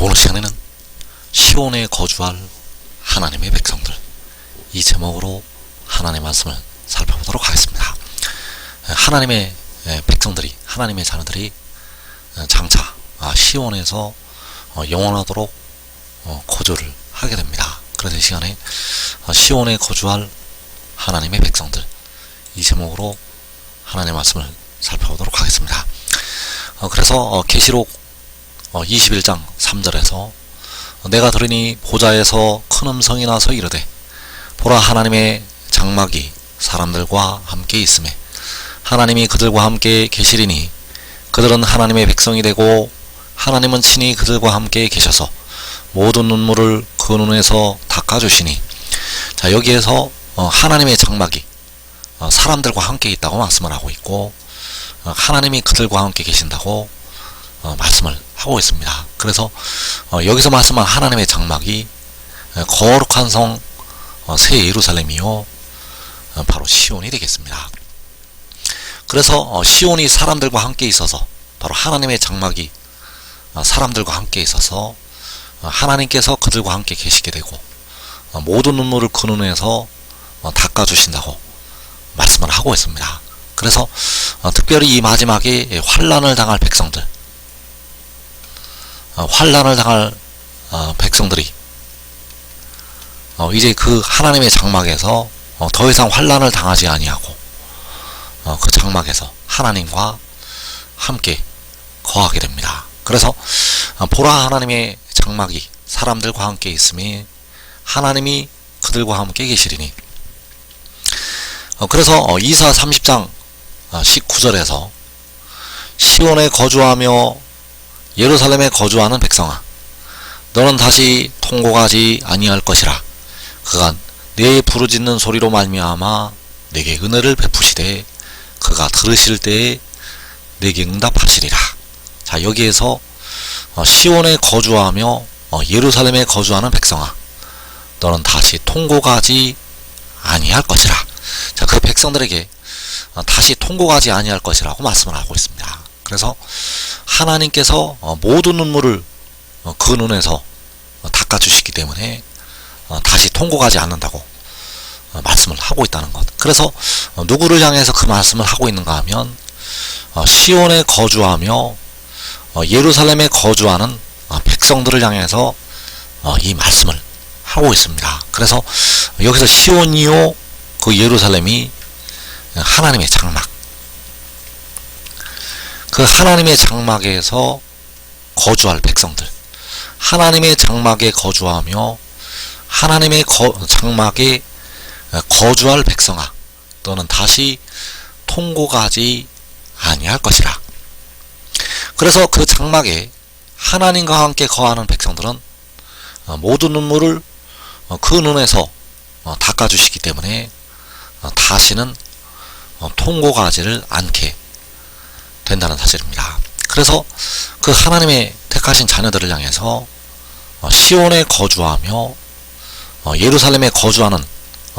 오늘 시간에는 시온에 거주할 하나님의 백성들, 이 제목으로 하나님의 말씀을 살펴보도록 하겠습니다. 하나님의 백성들이, 하나님의 자녀들이 장차 시온에서 영원하도록 거주를 하게 됩니다. 그래서 이 시간에 시온에 거주할 하나님의 백성들, 이 제목으로 하나님의 말씀을 살펴보도록 하겠습니다. 그래서 계시록 21장 3절에서 내가 들으니 보좌에서 큰 음성이 나서 이르되 보라, 하나님의 장막이 사람들과 함께 있음에 하나님이 그들과 함께 계시리니 그들은 하나님의 백성이 되고 하나님은 친히 그들과 함께 계셔서 모든 눈물을 그 눈에서 닦아주시니. 자, 여기에서 하나님의 장막이 사람들과 함께 있다고 말씀을 하고 있고, 하나님이 그들과 함께 계신다고 말씀을 하고 있습니다. 그래서 여기서 말씀한 하나님의 장막이 거룩한 성 새 예루살렘이요, 바로 시온이 되겠습니다. 그래서 시온이 사람들과 함께 있어서, 바로 하나님의 장막이 사람들과 함께 있어서 하나님께서 그들과 함께 계시게 되고 모든 눈물을 그 눈에서 닦아주신다고 말씀을 하고 있습니다. 그래서 특별히 이 마지막에 환난을 당할 백성들, 환난을 당할 백성들이 이제 그 하나님의 장막에서 더 이상 환난을 당하지 아니하고 그 장막에서 하나님과 함께 거하게 됩니다. 그래서 보라, 하나님의 장막이 사람들과 함께 있으니 하나님이 그들과 함께 계시리니. 그래서 이사 30장 19절에서 시온에 거주하며 예루살렘에 거주하는 백성아, 너는 다시 통곡하지 아니할 것이라. 그가 내 부르짖는 소리로 말미암아 내게 은혜를 베푸시되 그가 들으실 때에 내게 응답하시리라. 자, 여기에서 시온에 거주하며 예루살렘에 거주하는 백성아, 너는 다시 통곡하지 아니할 것이라. 자, 그 백성들에게 다시 통곡하지 아니할 것이라고 말씀을 하고 있습니다. 그래서 하나님께서 모든 눈물을 그 눈에서 닦아주시기 때문에 다시 통곡하지 않는다고 말씀을 하고 있다는 것. 그래서 누구를 향해서 그 말씀을 하고 있는가 하면 시온에 거주하며 예루살렘에 거주하는 백성들을 향해서 이 말씀을 하고 있습니다. 그래서 여기서 시온이요, 그 예루살렘이 하나님의 장막, 그 하나님의 장막에서 거주할 백성들, 하나님의 장막에 거주하며 하나님의 장막에 거주할 백성아, 너는 다시 통곡하지 아니할 것이라. 그래서 그 장막에 하나님과 함께 거하는 백성들은 모든 눈물을 그 눈에서 닦아주시기 때문에 다시는 통곡하지를 않게 된다는 사실입니다. 그래서 그 하나님의 택하신 자녀들을 향해서 시온에 거주하며 예루살렘에 거주하는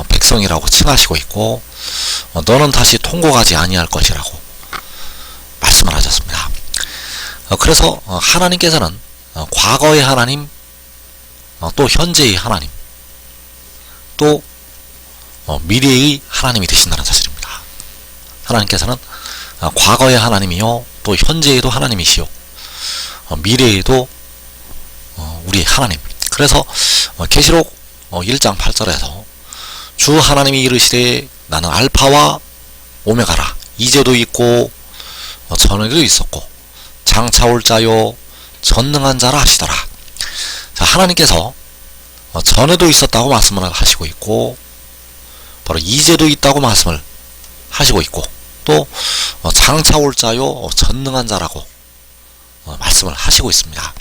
백성이라고 칭하시고 있고, 너는 다시 통곡하지 아니할 것이라고 말씀을 하셨습니다. 그래서 하나님께서는 과거의 하나님, 또 현재의 하나님, 또 미래의 하나님이 되신다는 사실입니다. 하나님께서는 과거의 하나님이요, 또 현재에도 하나님이시요, 미래에도 우리의 하나님. 그래서 계시록 1장 8절에서 주 하나님이 이르시되 나는 알파와 오메가라, 이제도 있고 전에도 있었고 장차 올 자요 전능한 자라 하시더라. 자, 하나님께서 전에도 있었다고 말씀을 하시고 있고, 바로 이제도 있다고 말씀을 하시고 있고, 또 장차 올 자요 전능한 자라고 말씀을 하시고 있습니다.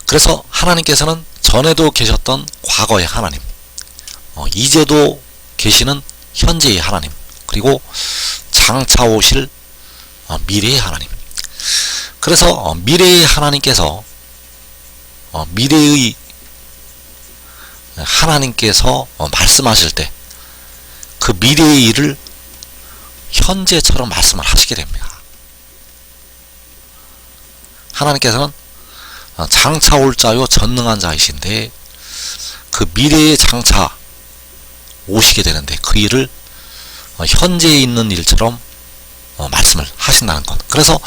그래서 하나님께서는 전에도 계셨던 과거의 하나님, 이제도 계시는 현재의 하나님, 그리고 장차 오실 미래의 하나님. 그래서 미래의 하나님께서 미래의 하나님께서 말씀하실 때 그 미래의 일을 현재처럼 말씀을 하시게 됩니다. 하나님께서는 장차 올 자요 전능한 자이신데 그 미래의 장차 오시게 되는데 그 일을 현재에 있는 일처럼 말씀을 하신다는 것. 그래서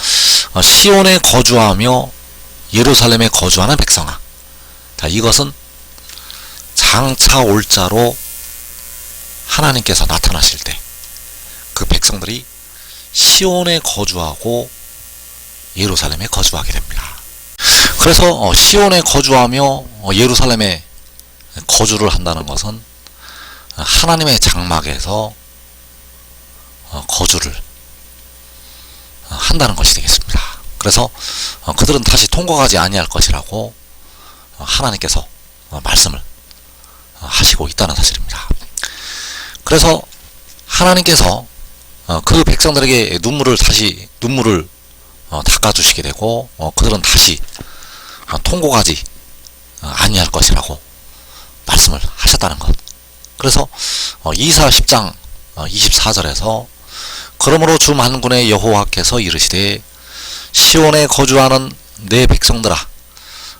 시온에 거주하며 예루살렘에 거주하는 백성아, 자, 이것은 장차 올 자로 하나님께서 나타나실 때 그 백성들이 시온에 거주하고 예루살렘에 거주하게 됩니다. 그래서 시온에 거주하며 예루살렘에 거주를 한다는 것은 하나님의 장막에서 거주를 한다는 것이 되겠습니다. 그래서 그들은 다시 통곡하지 아니할 것이라고 하나님께서 말씀을 하시고 있다는 사실입니다. 그래서 하나님께서 그 백성들에게 눈물을 닦아주시게 되고 그들은 다시 통곡하지 아니할 것이라고 말씀을 하셨다는 것. 그래서 이사 10장 24절에서 그러므로 주 만군의 여호와께서 이르시되 시온에 거주하는 내 백성들아,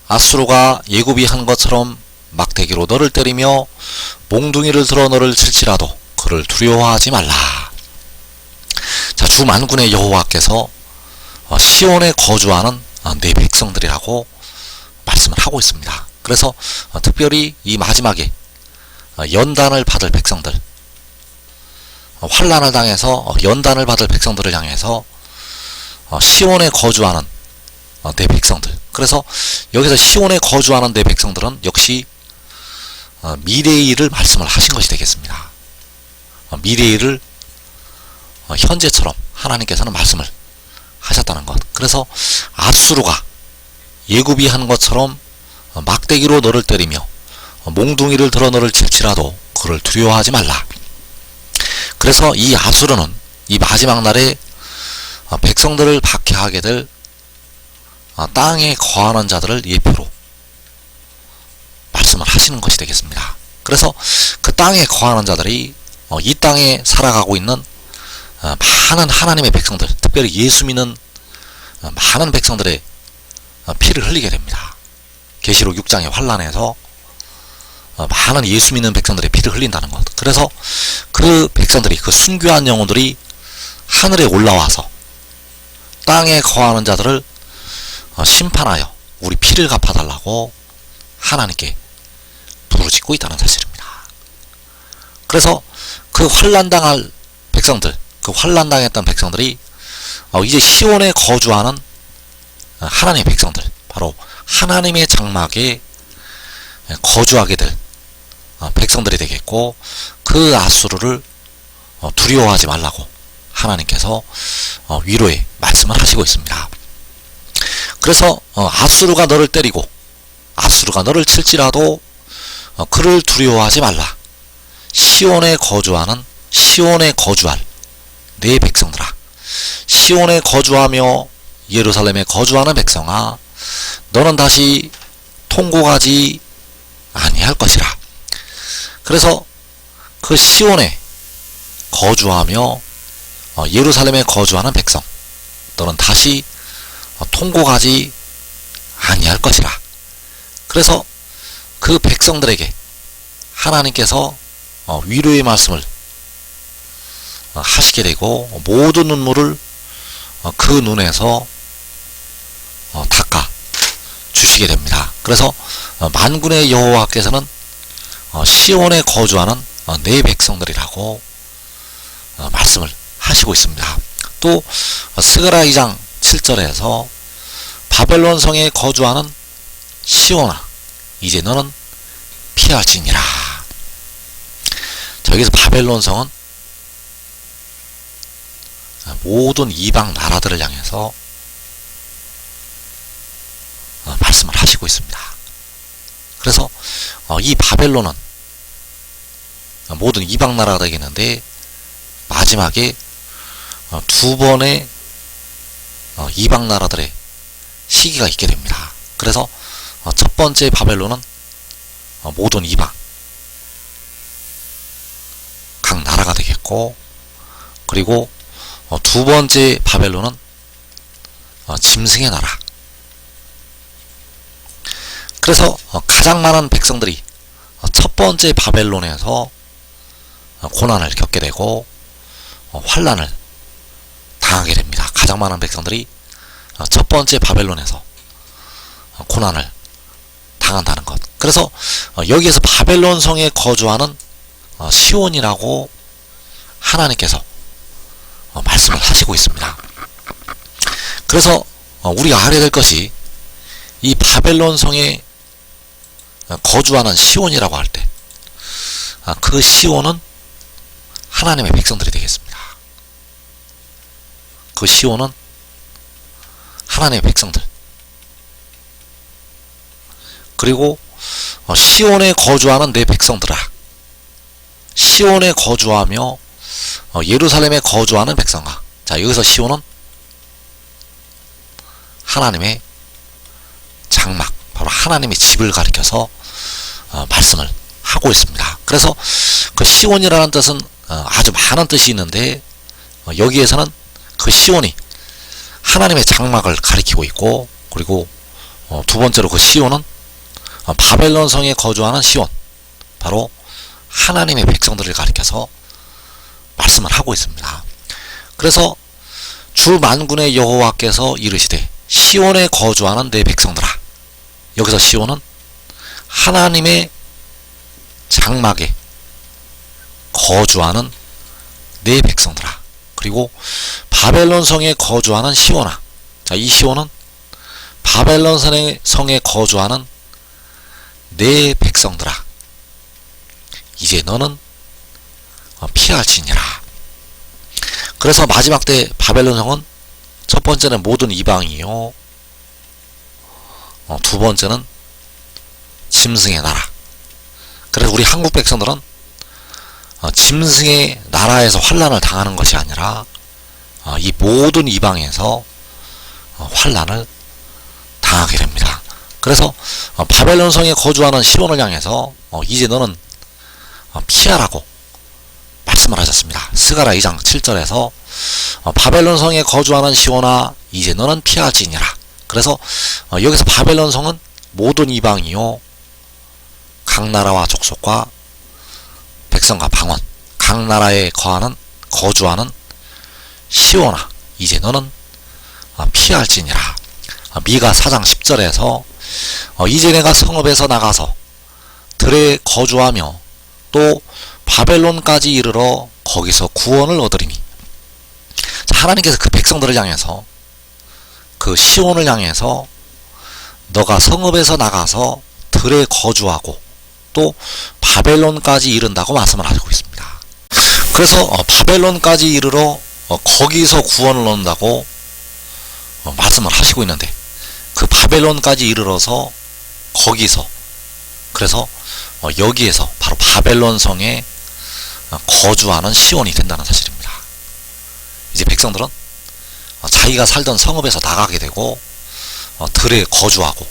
아수르가 예굽이 한 것처럼 막대기로 너를 때리며 몽둥이를 들어 너를 칠지라도 그를 두려워하지 말라. 자, 주 만군의 여호와께서 시온에 거주하는 내 백성들이라고 말씀을 하고 있습니다. 그래서 특별히 이 마지막에 연단을 받을 백성들, 환난을 당해서 연단을 받을 백성들을 향해서 시온에 거주하는 내 백성들, 그래서 여기서 시온에 거주하는 내 백성들은 역시 미래의 일을 말씀을 하신 것이 되겠습니다. 미래의 일을 현재처럼 하나님께서는 말씀을 하셨다는 것. 그래서 아수르가 예굽이 한 것처럼 막대기로 너를 때리며 몽둥이를 들어 너를 칠지라도 그를 두려워하지 말라. 그래서 이 아수르는 이 마지막 날에 백성들을 박해하게 될 땅에 거하는 자들을 예표로 말씀을 하시는 것이 되겠습니다. 그래서 그 땅에 거하는 자들이 이 땅에 살아가고 있는 많은 하나님의 백성들, 특별히 예수 믿는 많은 백성들의 피를 흘리게 됩니다. 계시록 6장의 환란에서 많은 예수 믿는 백성들의 피를 흘린다는 것. 그래서 그 백성들이, 그 순교한 영혼들이 하늘에 올라와서 땅에 거하는 자들을 심판하여 우리 피를 갚아달라고 하나님께 부르짖고 있다는 사실입니다. 그래서 그 환난당할 백성들, 그 환난당했던 백성들이 이제 시온에 거주하는 하나님의 백성들, 바로 하나님의 장막에 거주하게 될 백성들이 되겠고, 그 아수르를 두려워하지 말라고 하나님께서 위로의 말씀을 하시고 있습니다. 그래서 아수르가 너를 때리고 아수르가 너를 칠지라도 그를 두려워하지 말라. 시온에 거주할 내 백성들아, 시온에 거주하며 예루살렘에 거주하는 백성아, 너는 다시 통곡하지 아니할 것이라. 그래서 그 시온에 거주하며 예루살렘에 거주하는 백성, 너는 다시 통곡하지 아니할 것이라. 그래서 그 백성들에게 하나님께서 위로의 말씀을 하시게 되고, 모든 눈물을 그 눈에서 닦아 주시게 됩니다. 그래서 만군의 여호와께서는 시온에 거주하는 내 백성들이라고 말씀을 하시고 있습니다. 또 스가랴 2장 7절에서 바벨론 성에 거주하는 시온아, 이제 너는 피할지니라. 여기서 바벨론 성은 모든 이방 나라들을 향해서 말씀을 하시고 있습니다. 그래서 이 바벨론은 모든 이방 나라가 되겠는데, 마지막에 두 번의 이방 나라들의 시기가 있게 됩니다. 그래서 첫 번째 바벨론은 모든 이방 각 나라가 되겠고, 그리고 두 번째 바벨론은 짐승의 나라, 그래서 가장 많은 백성들이 첫 번째 바벨론에서 고난을 겪게 되고 환란을 당하게 됩니다. 가장 많은 백성들이 첫 번째 바벨론에서 고난을 당한다는 것. 그래서 여기에서 바벨론 성에 거주하는 시온이라고 하나님께서 말씀을 하시고 있습니다. 그래서 우리가 알아야 될 것이 이 바벨론 성에 거주하는 시온이라고 할 때 그 시온은 하나님의 백성들이 되겠습니다. 그 시온은 하나님의 백성들. 그리고 시온에 거주하는 내 백성들아. 시온에 거주하며 예루살렘에 거주하는 백성아. 자, 여기서 시온은 하나님의 장막, 바로 하나님의 집을 가리켜서 말씀을 하고 있습니다. 그래서 그 시온이라는 뜻은 아주 많은 뜻이 있는데 여기에서는 그 시온이 하나님의 장막을 가리키고 있고, 그리고 두 번째로 그 시온은 바벨론 성에 거주하는 시온, 바로 하나님의 백성들을 가리켜서 말씀을 하고 있습니다. 그래서 주 만군의 여호와께서 이르시되 시온에 거주하는 내 백성들아. 여기서 시온은 하나님의 장막에 거주하는 내 백성들아. 그리고 바벨론 성에 거주하는 시온아. 자, 이 시온은 바벨론 성에 거주하는 내 백성들아. 이제 너는 피할지니라. 그래서 마지막 때 바벨론 성은 첫 번째는 모든 이방이요, 두 번째는 짐승의 나라. 그래서 우리 한국 백성들은 짐승의 나라에서 환란을 당하는 것이 아니라 이 모든 이방에서 환란을 당하게 됩니다. 그래서 바벨론 성에 거주하는 시온을 향해서 이제 너는 피하라고 말씀을 하셨습니다. 스가랴 2장 7절에서 바벨론 성에 거주하는 시온아 이제 너는 피할지니라. 그래서 여기서 바벨론 성은 모든 이방이요, 각 나라와 족속과 백성과 방언, 각 나라에 거주하는 시온아 이제 너는 피할지니라. 미가 4장 10절에서 이제 내가 성읍에서 나가서 들에 거주하며 또 바벨론까지 이르러 거기서 구원을 얻으리니. 하나님께서 그 백성들을 향해서, 그 시온을 향해서 너가 성읍에서 나가서 들에 거주하고 또 바벨론까지 이른다고 말씀을 하고 있습니다. 그래서 바벨론까지 이르러 거기서 구원을 얻는다고 말씀을 하시고 있는데, 그 바벨론까지 이르러서 거기서, 그래서 여기에서 바로 바벨론 성에 거주하는 시온이 된다는 사실입니다. 이제 백성들은 자기가 살던 성읍에서 나가게 되고 들에 거주하고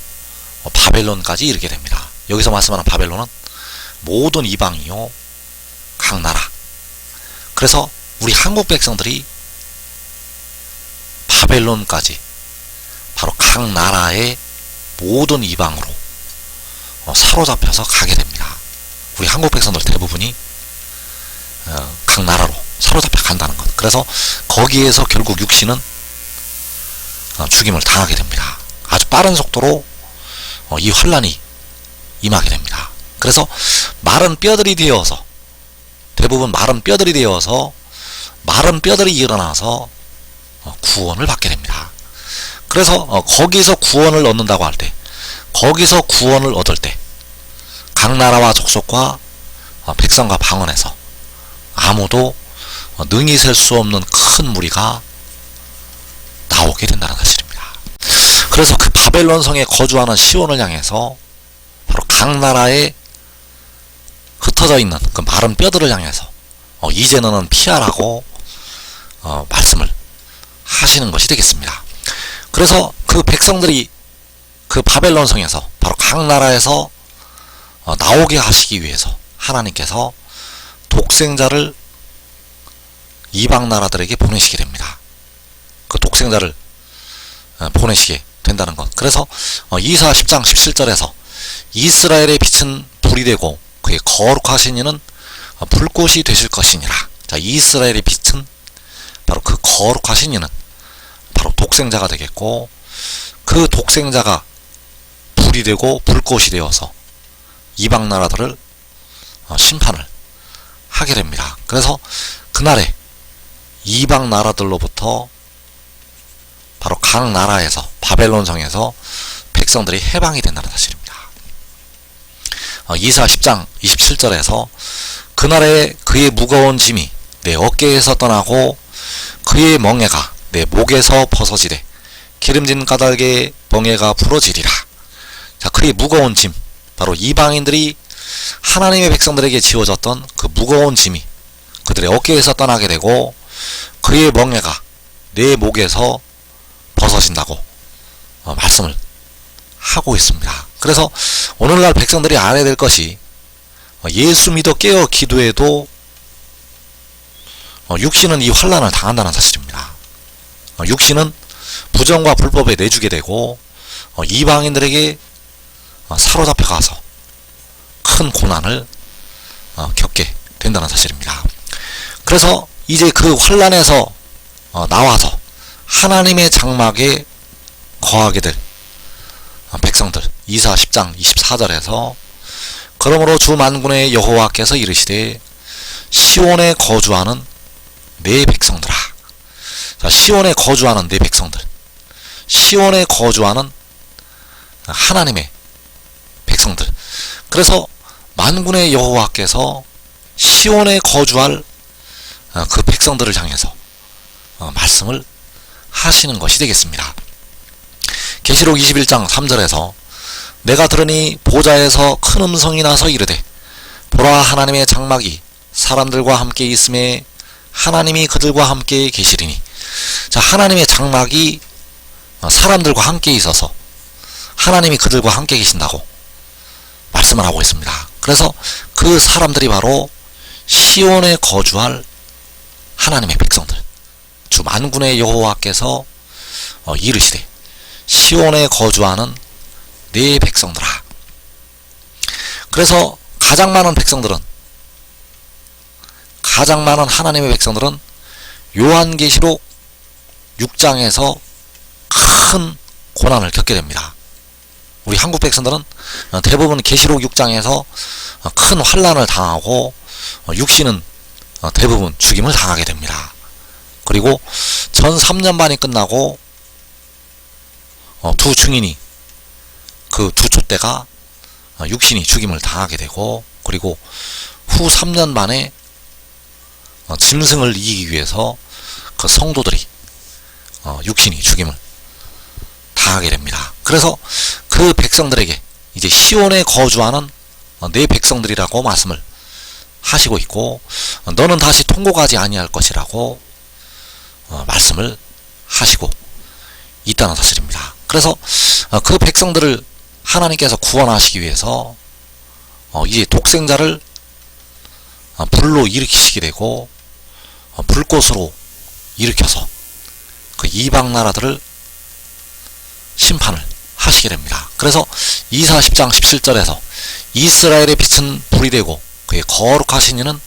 바벨론까지 이르게 됩니다. 여기서 말씀하는 바벨론은 모든 이방이요, 각 나라. 그래서 우리 한국 백성들이 바벨론까지, 바로 각 나라의 모든 이방으로 사로잡혀서 가게 됩니다. 우리 한국 백성들 대부분이 각 나라로 사로잡혀 간다는 것. 그래서 거기에서 결국 육신은 죽임을 당하게 됩니다. 아주 빠른 속도로 이 환란이 임하게 됩니다. 그래서 마른 뼈들이 되어서, 대부분 마른 뼈들이 되어서 마른 뼈들이 일어나서 구원을 받게 됩니다. 그래서 거기서 구원을 얻는다고 할 때, 거기서 구원을 얻을 때 각 나라와 족속과 백성과 방언에서 아무도 능히 셀 수 없는 큰 무리가 나오게 된다는 사실입니다. 그래서 그 바벨론 성에 거주하는 시온을 향해서 바로 각 나라에 흩어져 있는 그 마른 뼈들을 향해서 이제 너는 피하라고 말씀을 하시는 것이 되겠습니다. 그래서 그 백성들이 그 바벨론 성에서, 바로 각 나라에서 나오게 하시기 위해서 하나님께서 독생자를 이방 나라들에게 보내시게 됩니다. 그 독생자를 보내시게 된다는 것. 그래서 이사 10장 17절에서 이스라엘의 빛은 불이 되고 그의 거룩하신 이는 불꽃이 되실 것이니라. 자, 이스라엘의 빛은 바로 그 거룩하신 이는 바로 독생자가 되겠고, 그 독생자가 불이 되고 불꽃이 되어서 이방 나라들을 심판을 하게 됩니다. 그래서 그날에 이방 나라들로부터 바로 각 나라에서, 바벨론 성에서 백성들이 해방이 된다는 사실입니다. 이사 10장 27절에서 그날에 그의 무거운 짐이 내 어깨에서 떠나고 그의 멍에가 내 목에서 벗어지되 기름진 까닭의 멍에가 부러지리라. 자, 그의 무거운 짐, 바로 이방인들이 하나님의 백성들에게 지워졌던 그 무거운 짐이 그들의 어깨에서 떠나게 되고 그의 멍에가 내 목에서 벗어진다고 말씀을 하고 있습니다. 그래서 오늘날 백성들이 알아야 될 것이, 예수 믿어 깨어 기도해도 육신은 이 환난을 당한다는 사실입니다. 육신은 부정과 불법에 내주게 되고 이방인들에게 사로잡혀가서 큰 고난을 겪게 된다는 사실입니다. 그래서 이제 그 환난에서 나와서 하나님의 장막에 거하게 될 백성들, 이사 10장 24절에서 그러므로 주 만군의 여호와께서 이르시되 시온에 거주하는 내 백성들아. 자, 시온에 거주하는 내 백성들, 시온에 거주하는 하나님의 백성들. 그래서 만군의 여호와께서 시온에 거주할 그 백성들을 향해서 말씀을 하시는 것이 되겠습니다. 계시록 21장 3절에서 내가 들으니 보좌에서 큰 음성이 나서 이르되 보라, 하나님의 장막이 사람들과 함께 있음에 하나님이 그들과 함께 계시리니. 자, 하나님의 장막이 사람들과 함께 있어서 하나님이 그들과 함께 계신다고 말씀을 하고 있습니다. 그래서 그 사람들이 바로 시온에 거주할 하나님의 백성들, 주 만군의 여호와께서 이르시되 시온에 거주하는 내 백성들아. 그래서 가장 많은 백성들은, 가장 많은 하나님의 백성들은 요한계시록 6장에서 큰 고난을 겪게 됩니다. 우리 한국 백성들은 대부분 계시록 6장에서 큰 환난을 당하고 육신은 대부분 죽임을 당하게 됩니다. 그리고 전 3년반이 끝나고 두 증인이, 그 두 촛대가 육신이 죽임을 당하게 되고, 그리고 후 3년 만에 짐승을 이기기 위해서 그 성도들이 육신이 죽임을 당하게 됩니다. 그래서 그 백성들에게 이제 시온에 거주하는 내 백성들이라고 말씀을 하시고 있고, 너는 다시 통곡하지 아니할 것이라고 말씀을 하시고 있다는 사실입니다. 그래서 그 백성들을 하나님께서 구원하시기 위해서 이제 독생자를 불로 일으키시게 되고 불꽃으로 일으켜서 그 이방 나라들을 심판을 하시게 됩니다. 그래서 이사 10장 17절에서 이스라엘의 빛은 불이 되고 그의 거룩하신 이는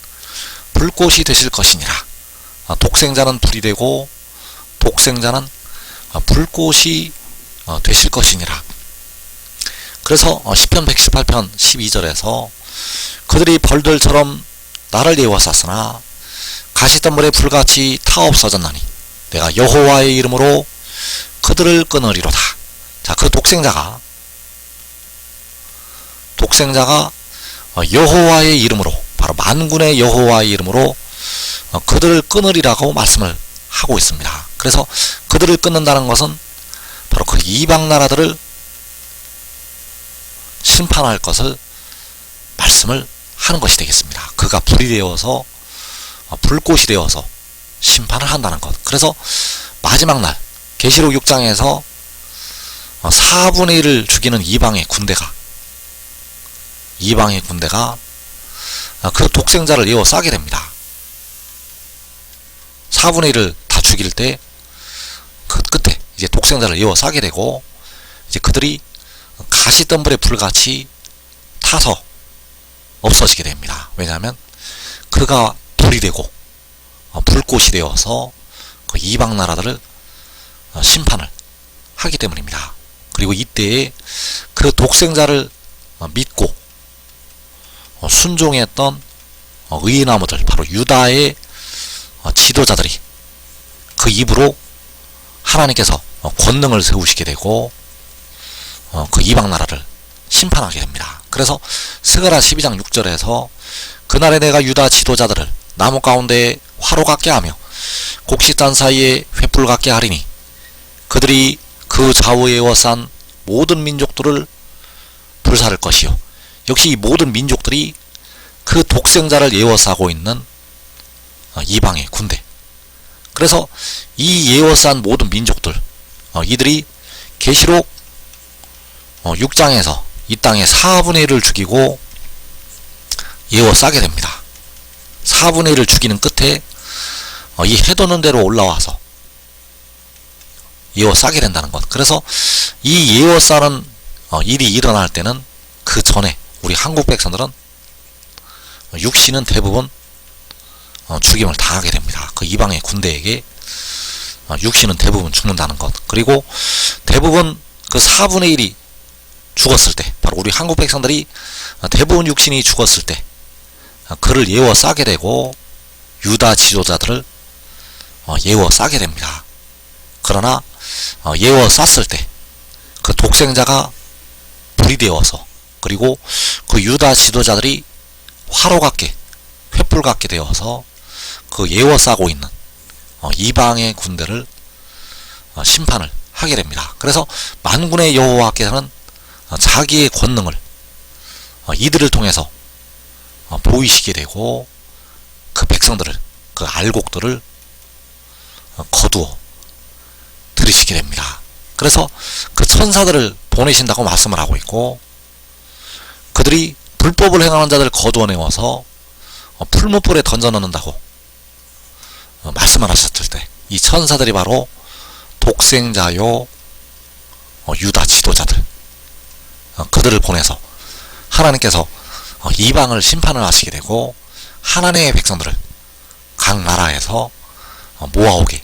불꽃이 되실 것이니라. 독생자는 불이 되고 독생자는 불꽃이 되실 것이니라. 그래서 시편 118편 12절에서 그들이 벌들처럼 나를 예워쌌으나 가시덤불에 불같이 타없어졌나니 내가 여호와의 이름으로 그들을 끊으리로다. 자, 그 독생자가 여호와의 이름으로, 바로 만군의 여호와의 이름으로 그들을 끊으리라고 말씀을 하고 있습니다. 그래서 그들을 끊는다는 것은 바로 그 이방 나라들을 심판할 것을 말씀을 하는 것이 되겠습니다. 그가 불이 되어서, 불꽃이 되어서 심판을 한다는 것. 그래서 마지막 날 계시록 6장에서 4분의 1을 죽이는 이방의 군대가 그 독생자를 에워싸게 됩니다. 4분의 1을 다 죽일 때 그 끝에 이제 독생자를 에워싸게 되고, 이제 그들이 가시덤불에 불같이 타서 없어지게 됩니다. 왜냐하면 그가 불이 되고 불꽃이 되어서 그 이방 나라들을 심판을 하기 때문입니다. 그리고 이때에 그 독생자를 믿고 순종했던 의인나무들, 바로 유다의 지도자들이 그 입으로 하나님께서 권능을 세우시게 되고 그 이방 나라를 심판하게 됩니다. 그래서 스가랴 12장 6절에서 그날에 내가 유다 지도자들을 나무 가운데 화로 같게 하며 곡식단 사이에 횃불 같게 하리니 그들이 그 좌우에 에워싼 모든 민족들을 불사를 것이요. 역시 이 모든 민족들이 그 독생자를 에워싸고 있는 이방의 군대. 그래서 이 에워싼 모든 민족들, 이들이 계시록 6장에서 이 땅의 4분의 1을 죽이고 에워싸게 됩니다. 4분의 1을 죽이는 끝에 이 해돋는 대로 올라와서 에워싸게 된다는 것. 그래서 이 에워싸는 일이 일어날 때는 그 전에 우리 한국 백성들은 육신은 대부분 죽임을 당하게 됩니다. 그 이방의 군대에게 육신은 대부분 죽는다는 것. 그리고 대부분 그 4분의 1이 죽었을 때, 바로 우리 한국 백성들이 대부분 육신이 죽었을 때 그를 에워싸게 되고 유다 지도자들을 에워싸게 됩니다. 그러나 에워쌌을 때 그 독생자가 불이 되어서, 그리고 그 유다 지도자들이 화로 같게, 횃불 같게 되어서 그 에워싸고 있는 이방의 군대를 심판을 하게 됩니다. 그래서 만군의 여호와께서는 자기의 권능을 이들을 통해서 보이시게 되고 그 백성들을, 그 알곡들을 거두어 들이시게 됩니다. 그래서 그 천사들을 보내신다고 말씀을 하고 있고, 그들이 불법을 행하는 자들을 거두어내어서 풀무불에 던져넣는다고 말씀을 하셨을 때 이 천사들이 바로 독생자요 유다 지도자들, 그들을 보내서 하나님께서 이방을 심판을 하시게 되고 하나님의 백성들을 각 나라에서 모아오게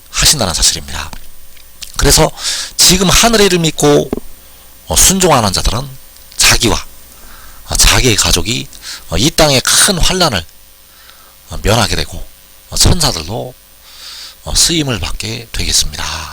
하신다는 사실입니다. 그래서 지금 하늘의 일을 믿고 순종하는 자들은 자기와 자기의 가족이 이 땅의 큰 환난을 면하게 되고 천사들도 쓰임을 받게 되겠습니다.